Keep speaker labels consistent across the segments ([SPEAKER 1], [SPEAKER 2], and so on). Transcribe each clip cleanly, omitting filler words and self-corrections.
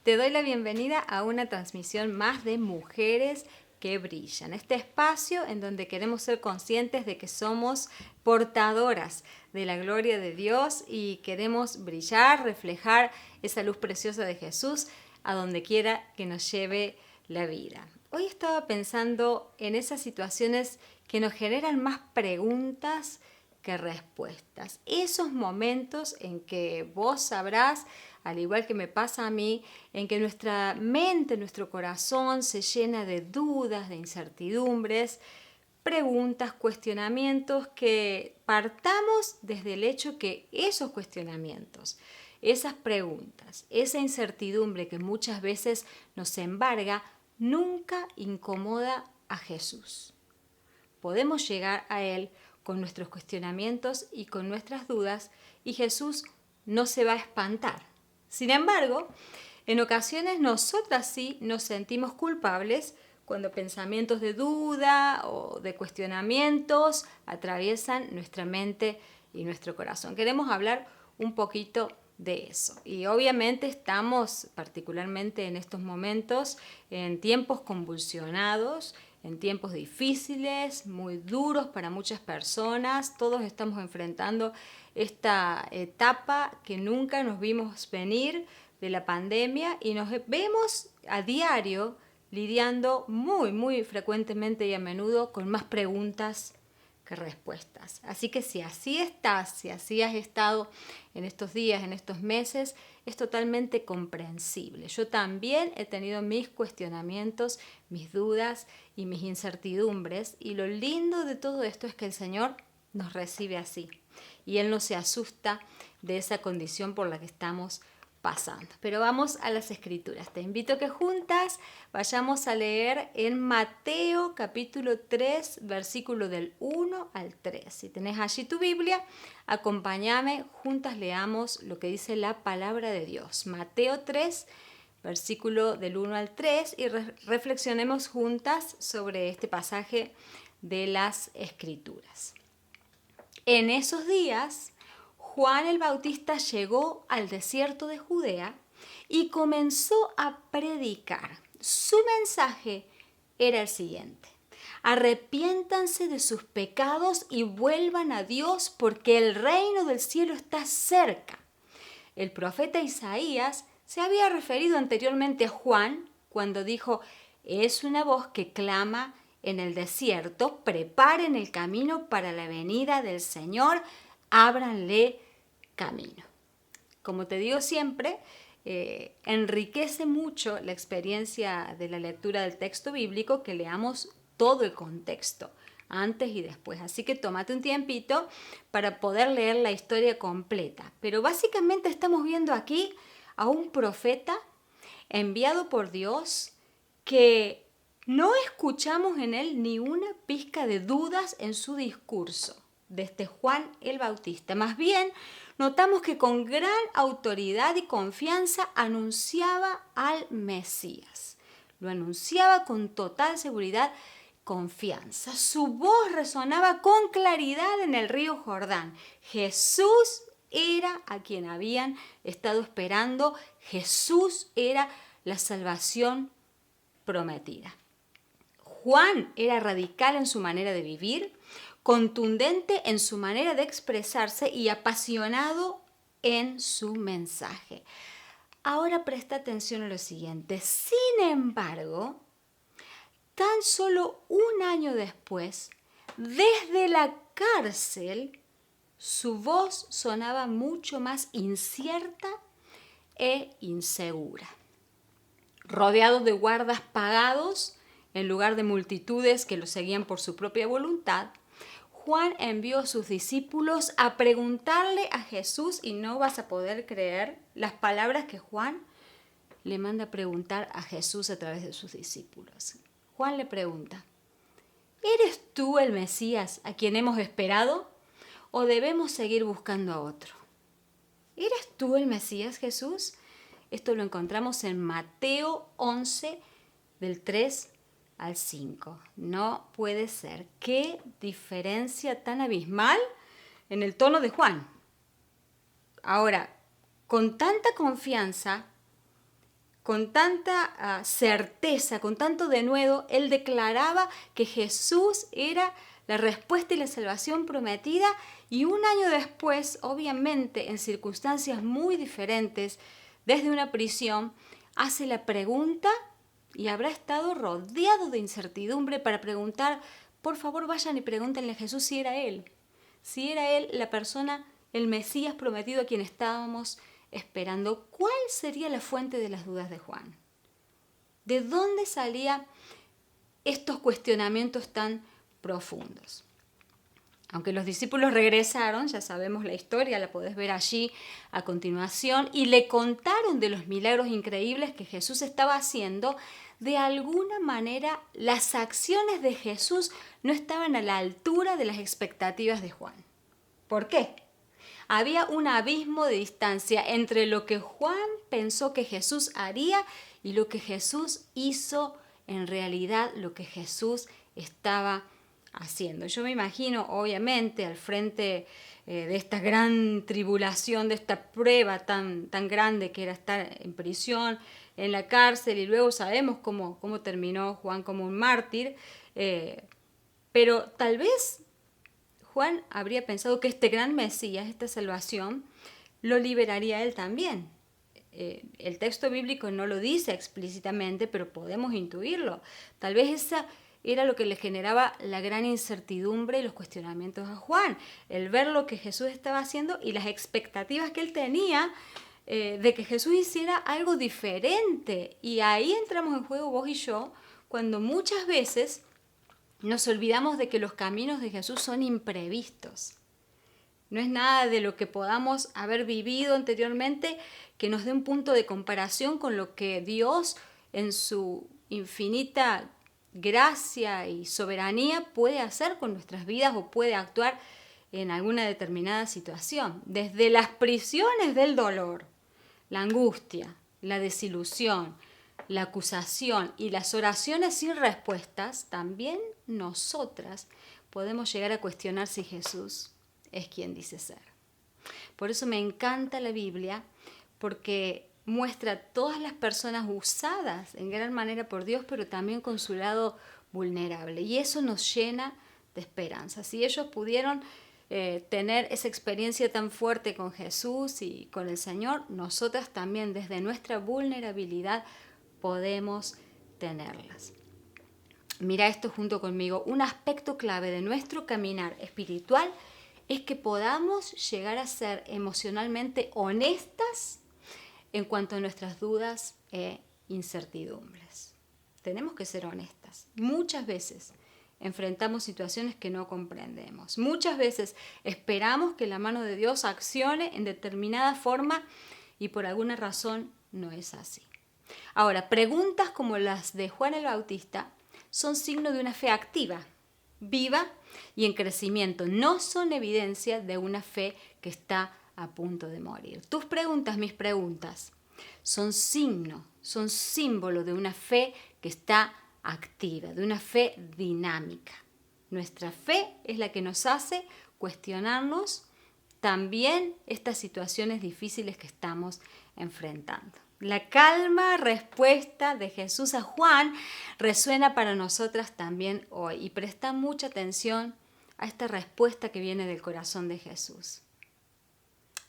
[SPEAKER 1] Te doy la bienvenida a una transmisión más de Mujeres que Brillan. Este espacio en donde queremos ser conscientes de que somos portadoras de la gloria de Dios y queremos brillar, reflejar esa luz preciosa de Jesús a donde quiera que nos lleve la vida. Hoy estaba pensando en esas situaciones que nos generan más preguntas que respuestas. Esos momentos en que vos sabrás, al igual que me pasa a mí, en que nuestra mente, nuestro corazón se llena de dudas, de incertidumbres, preguntas, cuestionamientos, que partamos desde el hecho que esos cuestionamientos, esas preguntas, esa incertidumbre que muchas veces nos embarga, nunca incomoda a Jesús. Podemos llegar a Él con nuestros cuestionamientos y con nuestras dudas, y Jesús no se va a espantar. Sin embargo, en ocasiones nosotras sí nos sentimos culpables cuando pensamientos de duda o de cuestionamientos atraviesan nuestra mente y nuestro corazón. Queremos hablar un poquito de eso. Y obviamente estamos, particularmente en estos momentos, en tiempos convulsionados, en tiempos difíciles, muy duros para muchas personas. Todos estamos enfrentando esta etapa que nunca nos vimos venir de la pandemia y nos vemos a diario lidiando muy frecuentemente y a menudo con más preguntas que respuestas. Así que si así estás, si así has estado en estos días, en estos meses, es totalmente comprensible. Yo también he tenido mis cuestionamientos, mis dudas y mis incertidumbres, y lo lindo de todo esto es que el Señor nos recibe así y Él no se asusta de esa condición por la que estamos pasando. Pero vamos a las escrituras. Te invito a que juntas vayamos a leer en Mateo capítulo 3, versículo del 1 al 3. Si tenés allí tu Biblia, acompáñame, juntas leamos lo que dice la palabra de Dios. Mateo 3, versículo del 1 al 3, y reflexionemos juntas sobre este pasaje de las escrituras. En esos días, Juan el Bautista llegó al desierto de Judea y comenzó a predicar. Su mensaje era el siguiente: arrepiéntanse de sus pecados y vuelvan a Dios, porque el reino del cielo está cerca. El profeta Isaías se había referido anteriormente a Juan cuando dijo: es una voz que clama en el desierto, preparen el camino para la venida del Señor, ábranle camino. Como te digo siempre, enriquece mucho la experiencia de la lectura del texto bíblico que leamos todo el contexto, antes y después. Así que tómate un tiempito para poder leer la historia completa. Pero básicamente estamos viendo aquí a un profeta enviado por Dios que no escuchamos en él ni una pizca de dudas en su discurso desde Juan el Bautista. Más bien, notamos que con gran autoridad y confianza anunciaba al Mesías. Lo anunciaba con total seguridad, confianza. Su voz resonaba con claridad en el río Jordán. Jesús era a quien habían estado esperando. Jesús era la salvación prometida. Juan era radical en su manera de vivir, contundente en su manera de expresarse y apasionado en su mensaje. Ahora presta atención a lo siguiente. Sin embargo, tan solo un año después, desde la cárcel, su voz sonaba mucho más incierta e insegura. Rodeado de guardas pagados, en lugar de multitudes que lo seguían por su propia voluntad, Juan envió a sus discípulos a preguntarle a Jesús, y no vas a poder creer las palabras que Juan le manda a preguntar a Jesús a través de sus discípulos. Juan le pregunta: ¿eres tú el Mesías a quien hemos esperado o debemos seguir buscando a otro? ¿Eres tú el Mesías, Jesús? Esto lo encontramos en Mateo 11, del 3 al 5. No puede ser. Qué diferencia tan abismal en el tono de Juan. Ahora, con tanta confianza, con tanta certeza, con tanto denuedo, él declaraba que Jesús era la respuesta y la salvación prometida, y un año después, obviamente en circunstancias muy diferentes, desde una prisión, hace la pregunta y habrá estado rodeado de incertidumbre para preguntar: por favor vayan y pregúntenle a Jesús si era él la persona, el Mesías prometido a quien estábamos esperando. ¿Cuál sería la fuente de las dudas de Juan? ¿De dónde salían estos cuestionamientos tan profundos? Aunque los discípulos regresaron, ya sabemos la historia, la podés ver allí a continuación, y le contaron de los milagros increíbles que Jesús estaba haciendo, de alguna manera las acciones de Jesús no estaban a la altura de las expectativas de Juan. ¿Por qué? Había un abismo de distancia entre lo que Juan pensó que Jesús haría y lo que Jesús hizo en realidad, lo que Jesús estaba haciendo. Yo me imagino, obviamente, al frente de esta gran tribulación, de esta prueba tan grande que era estar en prisión, en la cárcel, y luego sabemos cómo terminó Juan como un mártir, pero tal vez Juan habría pensado que este gran Mesías, esta salvación, lo liberaría a él también. El texto bíblico no lo dice explícitamente, pero podemos intuirlo. Tal vez esa era lo que le generaba la gran incertidumbre y los cuestionamientos a Juan, el ver lo que Jesús estaba haciendo y las expectativas que él tenía de que Jesús hiciera algo diferente. Y ahí entramos en juego vos y yo, cuando muchas veces nos olvidamos de que los caminos de Jesús son imprevistos. No es nada de lo que podamos haber vivido anteriormente que nos dé un punto de comparación con lo que Dios, en su infinita gracia y soberanía, puede hacer con nuestras vidas o puede actuar en alguna determinada situación. Desde las prisiones del dolor, la angustia, la desilusión, la acusación y las oraciones sin respuestas, también nosotras podemos llegar a cuestionar si Jesús es quien dice ser. Por eso me encanta la Biblia, porque muestra a todas las personas usadas en gran manera por Dios, pero también con su lado vulnerable. Y eso nos llena de esperanza. Si ellos pudieron tener esa experiencia tan fuerte con Jesús y con el Señor, nosotras también desde nuestra vulnerabilidad podemos tenerlas. Mira esto junto conmigo. Un aspecto clave de nuestro caminar espiritual es que podamos llegar a ser emocionalmente honestas en cuanto a nuestras dudas e incertidumbres. Tenemos que ser honestas. Muchas veces enfrentamos situaciones que no comprendemos. Muchas veces esperamos que la mano de Dios accione en determinada forma y por alguna razón no es así. Ahora, preguntas como las de Juan el Bautista son signo de una fe activa, viva y en crecimiento. No son evidencia de una fe que está a punto de morir. Tus preguntas, mis preguntas, son signo, son símbolo de una fe que está activa, de una fe dinámica. Nuestra fe es la que nos hace cuestionarnos también estas situaciones difíciles que estamos enfrentando. La calma respuesta de Jesús a Juan resuena para nosotras también hoy, y presta mucha atención a esta respuesta que viene del corazón de Jesús.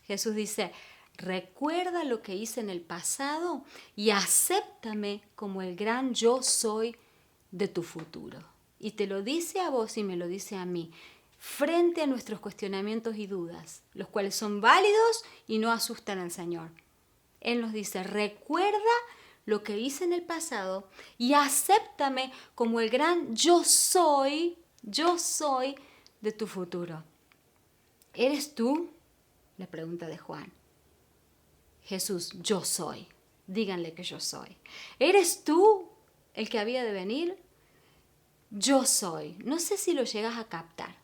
[SPEAKER 1] Jesús dice: recuerda lo que hice en el pasado y acéptame como el gran yo soy de tu futuro. Y te lo dice a vos y me lo dice a mí, frente a nuestros cuestionamientos y dudas, los cuales son válidos y no asustan al Señor. Él nos dice: recuerda lo que hice en el pasado y acéptame como el gran yo soy de tu futuro. ¿Eres tú? La pregunta de Juan. Jesús: yo soy. Díganle que yo soy. ¿Eres tú el que había de venir? Yo soy. No sé si lo llegas a captar,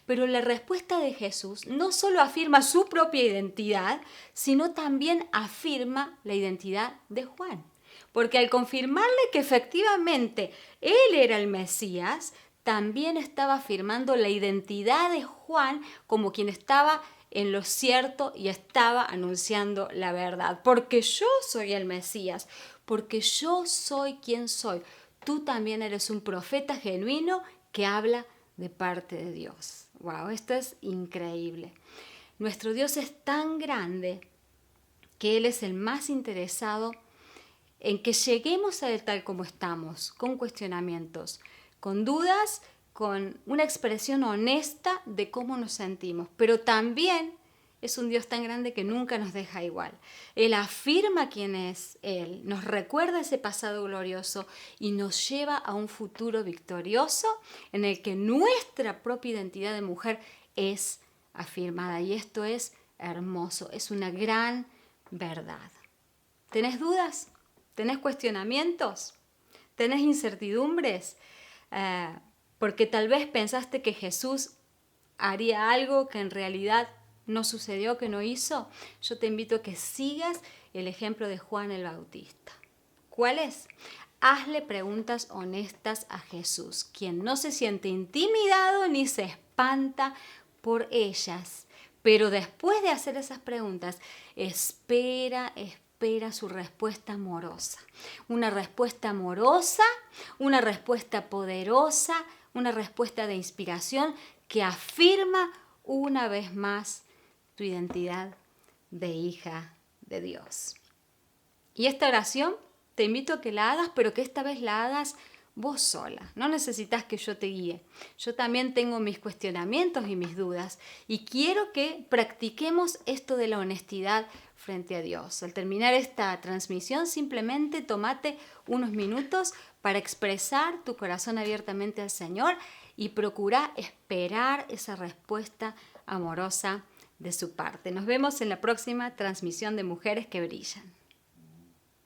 [SPEAKER 1] pero la respuesta de Jesús no solo afirma su propia identidad, sino también afirma la identidad de Juan. Porque al confirmarle que efectivamente él era el Mesías, también estaba afirmando la identidad de Juan como quien estaba en lo cierto y estaba anunciando la verdad. Porque yo soy el Mesías, porque yo soy quien soy. Tú también eres un profeta genuino que habla de parte de Dios. Wow, esto es increíble. Nuestro Dios es tan grande que Él es el más interesado en que lleguemos a Él tal como estamos, con cuestionamientos, con dudas, con una expresión honesta de cómo nos sentimos. Pero también es un Dios tan grande que nunca nos deja igual. Él afirma quién es Él, nos recuerda ese pasado glorioso y nos lleva a un futuro victorioso en el que nuestra propia identidad de mujer es afirmada. Y esto es hermoso, es una gran verdad. ¿Tenés dudas? ¿Tenés cuestionamientos? ¿Tenés incertidumbres? Porque tal vez pensaste que Jesús haría algo que en realidad no sucedió, que no hizo. Yo te invito a que sigas el ejemplo de Juan el Bautista. ¿Cuál es? Hazle preguntas honestas a Jesús, quien no se siente intimidado ni se espanta por ellas. Pero después de hacer esas preguntas, espera su respuesta amorosa. Una respuesta amorosa, una respuesta poderosa, una respuesta de inspiración que afirma una vez más tu identidad de hija de Dios. Y esta oración te invito a que la hagas, pero que esta vez la hagas vos sola. No necesitas que yo te guíe. Yo también tengo mis cuestionamientos y mis dudas y quiero que practiquemos esto de la honestidad frente a Dios. Al terminar esta transmisión, simplemente tómate unos minutos para expresar tu corazón abiertamente al Señor y procura esperar esa respuesta amorosa de su parte. Nos vemos en la próxima transmisión de Mujeres que Brillan.